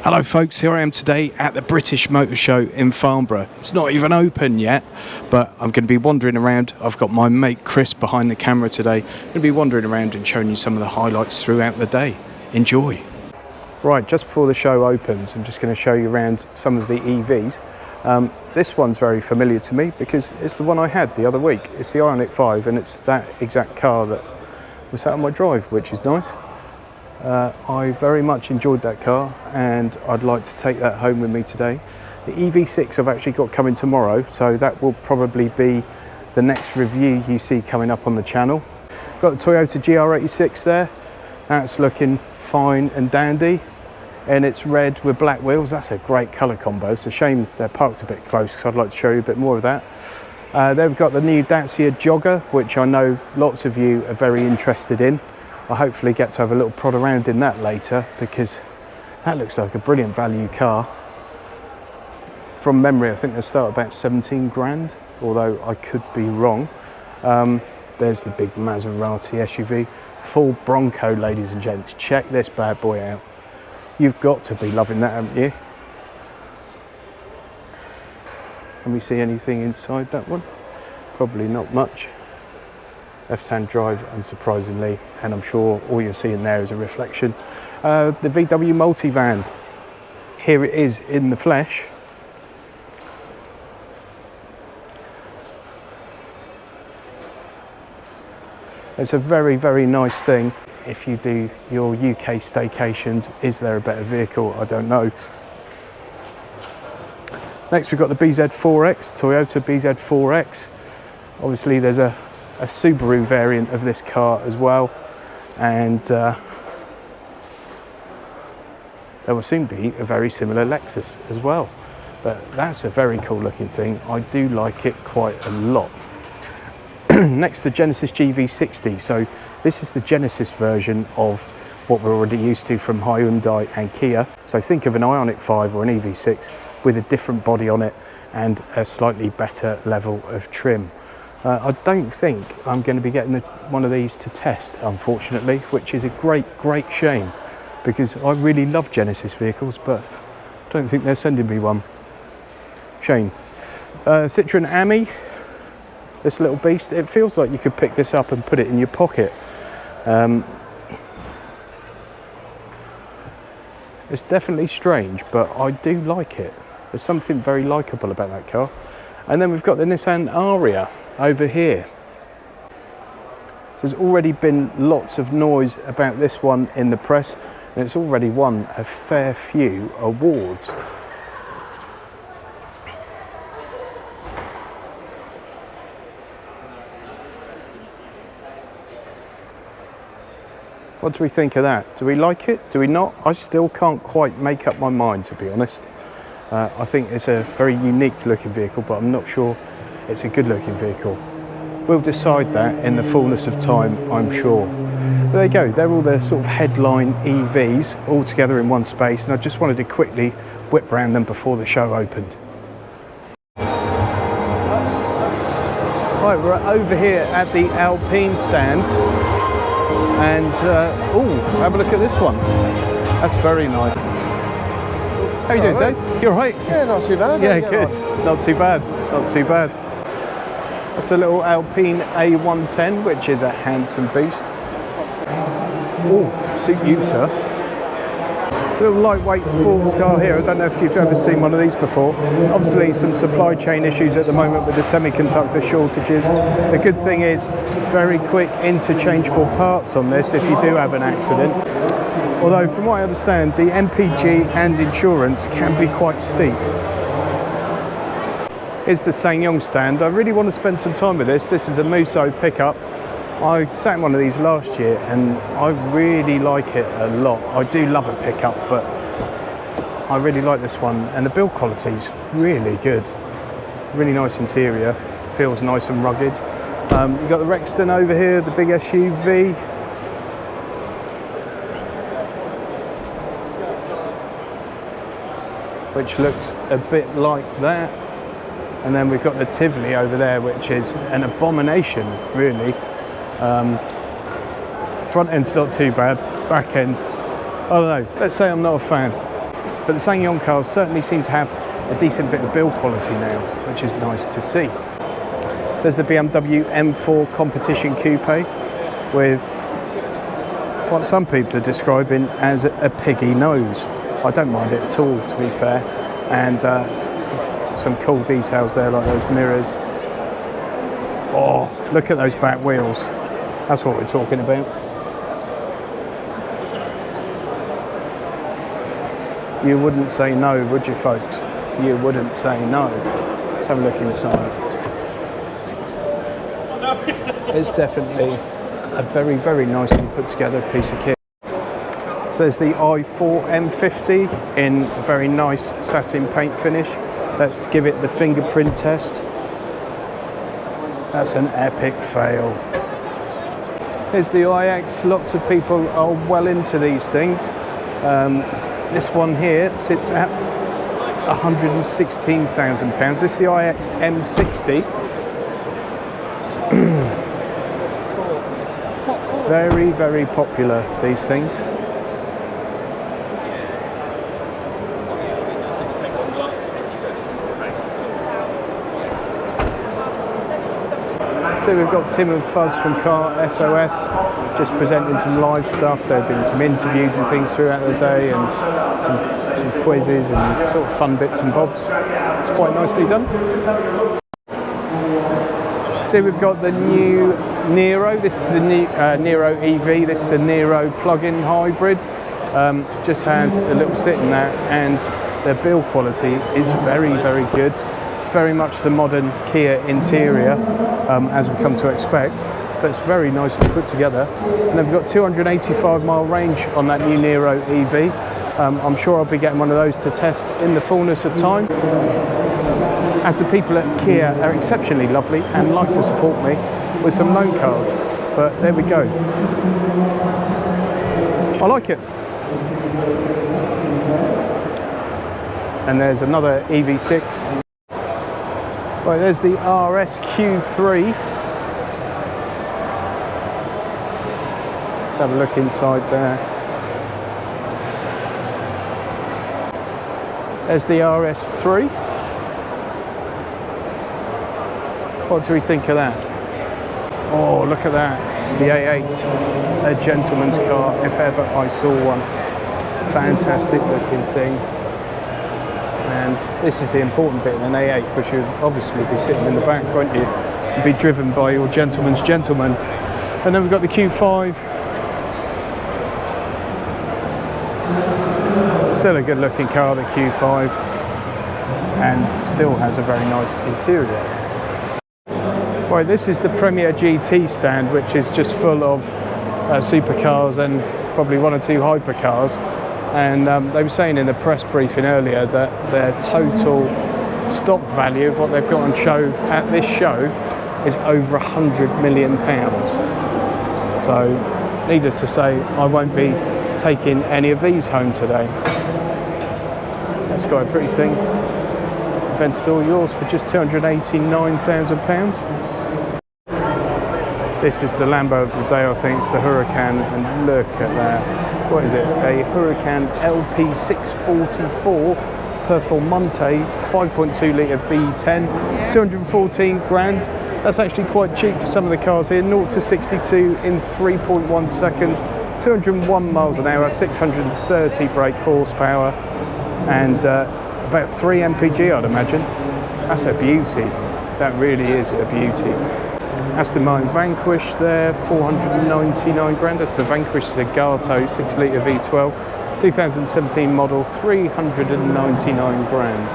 Hello folks, here I am today at the British Motor Show in Farnborough. It's not even open yet, but I'm going to be wandering around. I've got my mate Chris behind the camera today. I'm going to be wandering around and showing you some of the highlights throughout the day. Enjoy. Right, just before the show opens, I'm just going to show you around some of the EVs. This one's very familiar to me because it's the one I had the other week. It's the 𝗖𝗵𝗵 and it's that exact car that was out on my drive, which is nice. I very much enjoyed that car and I'd like to take that home with me today. The EV6 I've actually got coming tomorrow, so that will probably be the next review you see coming up on the channel. Got the Toyota GR86 there. That's looking fine and dandy, and it's red with black wheels. That's a great colour combo. It's a shame they're parked a bit close because I'd like to show you a bit more of that. They've got the new 𝙇𝙄𝙉𝙆𝙎, which I know lots of you are very interested in. I'll hopefully get to have a little prod around in that later because that looks like a brilliant value car. From memory, I think they start about 17 grand, although I could be wrong. There's the big Maserati SUV, full Bronco, ladies and gents. Check this bad boy out. You've got to be loving that, haven't you? Can we see anything inside that one? Probably not much. Left-hand drive, unsurprisingly, and I'm sure all you're seeing there is a reflection. The VW multivan, here it is in the flesh. It's a very, very nice thing if you do your UK staycations. Is there a better vehicle? I don't know. Next we've got the BZ4X, Toyota BZ4X. Obviously there's a Subaru variant of this car as well, and there will soon be a very similar Lexus as well, but that's a very cool looking thing. I do like it quite a lot. Next, the Genesis GV60. So this is the Genesis version of what we're already used to from Hyundai and Kia. So think of an 𝗖𝗵𝗵 or an EV6 with a different body on it and a slightly better level of trim. I don't think I'm going to be getting one of these to test, unfortunately, which is a great shame because I really love Genesis vehicles, but I don't think they're sending me one. Shame. Citroën 𝗵𝗵, this little beast, it feels like you could pick this up and put it in your pocket. It's definitely strange, but I do like it. There's something very likeable about that car. And then we've got the Nissan Ariya over here. There's already been lots of noise about this one in the press, and it's already won a fair few awards. What do we think of that? Do we like it? Do we not? I still can't quite make up my mind, to be honest. I think it's a very unique looking vehicle, but I'm not sure it's a good looking vehicle. We'll decide that in the fullness of time, I'm sure. But there you go, they're all the sort of headline EVs all together in one space, and I just wanted to quickly whip round them before the show opened. Right, we're over here at the Alpine stand, and oh, have a look at this one. That's very nice. How you doing, Dave? You all right? Yeah, not too bad. Yeah, good. Not too bad. Not too bad. That's a little Alpine A110, which is a handsome beast. Oh, suit you, sir. It's a little lightweight sports car here. I don't know if you've ever seen one of these before. Obviously, some supply chain issues at the moment with the semiconductor shortages. The good thing is very quick interchangeable parts on this if you do have an accident. Although, from what I understand, the MPG and insurance can be quite steep. Here's the SsangYong stand. I really want to spend some time with this. This is a Musso pickup. I sat in one of these last year and I really like it a lot. I do love a pickup, but I really like this one. And the build quality is really good. Really nice interior. Feels nice and rugged. You've got the Rexton over here, the big SUV. Which looks a bit like that. And then we've got the Tivoli over there, which is an abomination, really. Front end's not too bad, back end, I don't know, let's say I'm not a fan. But the SsangYong cars certainly seem to have a decent bit of build quality now, which is nice to see. So there's the BMW M4 Competition Coupe with what some people are describing as a piggy nose. I don't mind it at all, to be fair. And some cool details there, like those mirrors. Oh, look at those back wheels. That's what we're talking about. You wouldn't say no, would you, folks? You wouldn't say no. Let's have a look inside. It's definitely a very, very nicely put together piece of kit. So there's the 𝗖𝗵𝗵 in a very nice satin paint finish. Let's give it the fingerprint test. That's an epic fail. Here's the iX. Lots of people are well into these things. This one here sits at £116,000. This is the iX M60. Very, very popular, these things. So we've got 𝗼𝗵𝗵 from Car SOS just presenting some live stuff. They're doing some interviews and things throughout the day, and some quizzes and sort of fun bits and bobs. It's quite nicely done. So we've got the new Nero. This is the new Nero EV. This is the Nero plug-in hybrid. Just had a little sit in that, and their build quality is very, very good. Very much the modern Kia interior, as we come to expect, but it's very nicely put together. And they've got 285-mile range on that new Nero EV. I'm sure I'll be getting one of those to test in the fullness of time, as the people at Kia are exceptionally lovely and like to support me with some loan cars. But there we go. I like it. And there's another EV6. Right, there's the RS Q3. Let's have a look inside there. There's the RS3. What do we think of that? Oh, look at that. The A8, a gentleman's car, if ever I saw one. Fantastic looking thing. And this is the important bit in an A8, because you'd obviously be sitting in the back, won't you? You'd be driven by your gentleman's gentleman. And then we've got the Q5. Still a good looking car, the Q5. And still has a very nice interior. Right, this is the Premier GT stand, which is just full of supercars and probably one or two hypercars. And they were saying in the press briefing earlier that their total stock value of what they've got on show at this show is over £100 million. So, needless to say, I won't be taking any of these home today. That's got a pretty thing. Event's all yours for just £289,000. This is the Lambo of the day, I think. It's the Huracan, and look at that. What is it? A Huracan LP644 Performante 5.2 litre V10, 214 grand. That's actually quite cheap for some of the cars here. 0 to 62 in 3.1 seconds, 201 miles an hour, 630 brake horsepower, and about 3 mpg, I'd imagine. That's a beauty. That really is a beauty. Aston Martin Vanquish there, 499 grand. That's the Vanquish 𝙁𝙁𝙁𝙁 6 litre V12, 2017 model, 399 grand.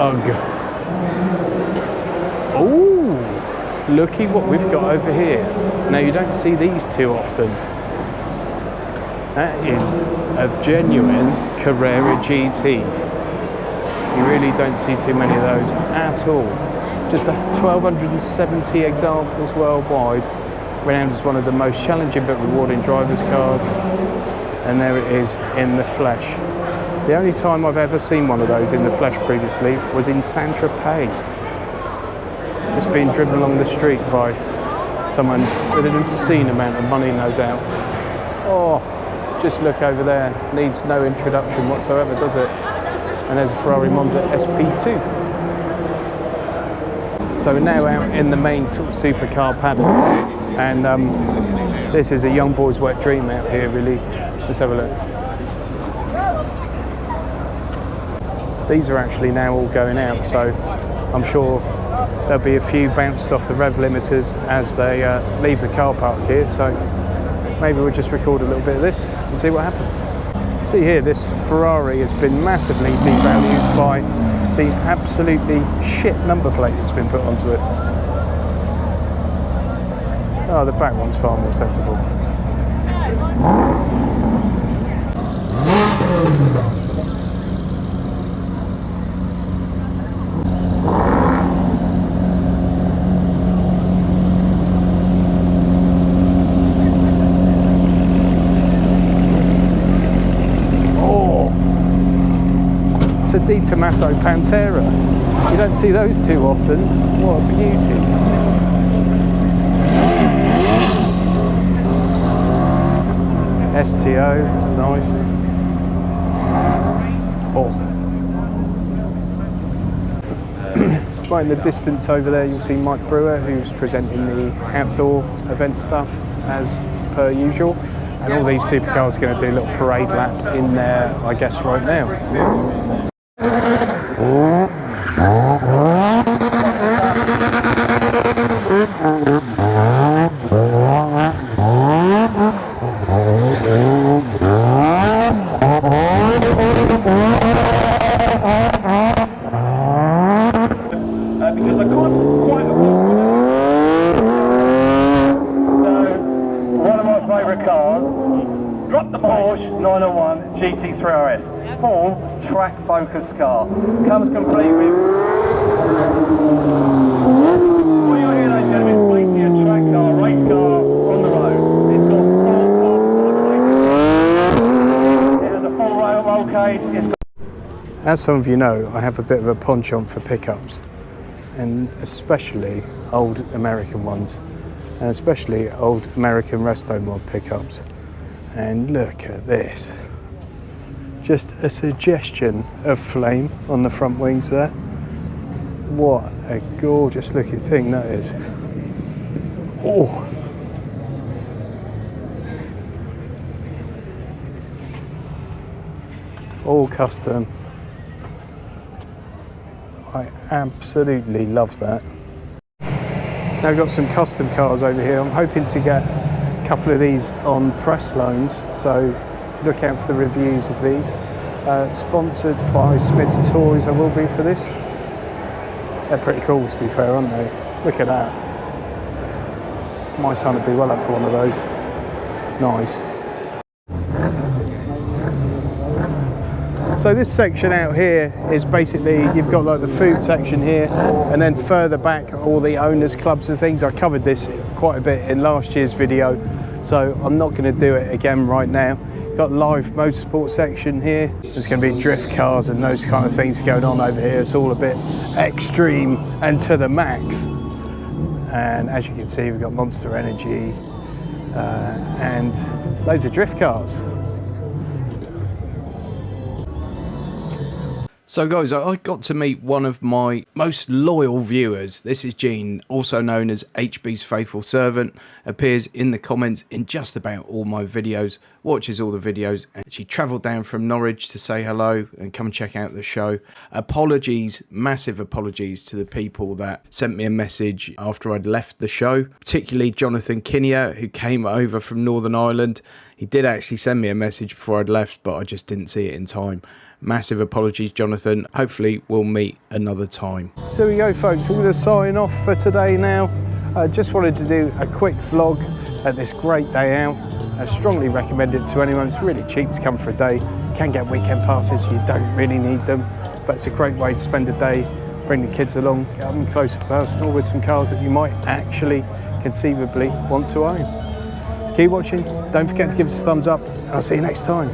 Ugh. Ooh, looky what we've got over here. Now, you don't see these too often. That is a genuine Carrera GT. You really don't see too many of those at all. Just 1,270 examples worldwide, renowned as one of the most challenging but rewarding drivers' cars. And there it is in the flesh. The only time I've ever seen one of those in the flesh previously was in Saint-Tropez. Just being driven along the street by someone with an obscene amount of money, no doubt. Oh, just look over there, needs no introduction whatsoever, does it? And there's a Ferrari Monza SP2. So we're now out in the main sort of supercar paddock, and this is a young boy's wet dream out here, really. Let's have a look. These are actually now all going out, so I'm sure there'll be a few bounced off the rev limiters as they leave the car park here, so maybe we'll just record a little bit of this and see what happens. See here, this Ferrari has been massively devalued by the absolutely shit number plate that's been put onto it. Oh, the back one's far more sensible. It's a 𝙇𝙄𝙉𝙆𝙎. You don't see those too often. What a beauty. STO, that's nice. Oh. Right in the distance over there, you'll see Mike Brewer, who's presenting the outdoor event stuff as per usual. And all these supercars are going to do a little parade lap in there, I guess, right now. Because I can't quite afford so one of my favourite cars, drop the Porsche 901 GT3 RS, full track focused car, comes complete with what you're here, ladies and gentlemen, is basically a track car, race car on the road. It's got full it has a full roll cage. It's got As some of you know, I have a bit of a penchant for pickups, and especially old American ones, and especially old American resto mod pickups. And look at this. Just a suggestion of flame on the front wings there. What a gorgeous looking thing that is. Oh. All custom. I absolutely love that. Now I've got some custom cars over here. I'm hoping to get a couple of these on press loans, so look out for the reviews of these. Sponsored by Smith's Toys I will be for this. They're pretty cool, to be fair, aren't they? Look at that. My son would be well up for one of those. Nice. So this section out here is basically, you've got like the food section here, and then further back all the owners clubs and things. I covered this quite a bit in last year's video, so I'm not going to do it again right now. Got live motorsport section here. There's going to be drift cars and those kind of things going on over here. It's all a bit extreme and to the max. And as you can see, we've got Monster Energy and loads of drift cars. So guys, I got to meet one of my most loyal viewers. This is Jean, also known as HB's faithful servant, appears in the comments in just about all my videos, watches all the videos, and she travelled down from Norwich to say hello and come check out the show. Apologies, massive apologies to the people that sent me a message after I'd left the show, particularly Jonathan Kinnear, who came over from Northern Ireland. He did actually send me a message before I'd left, but I just didn't see it in time. Massive apologies, Jonathan. Hopefully we'll meet another time. So there we go, folks. We're going to sign off for today now. I just wanted to do a quick vlog at this great day out. I strongly recommend it to anyone. It's really cheap to come for a day. You can get weekend passes. You don't really need them, but it's a great way to spend a day. Bring the kids along, get them close and personal with some cars that you might actually conceivably want to own. Keep watching. Don't forget to give us a thumbs up, and I'll see you next time.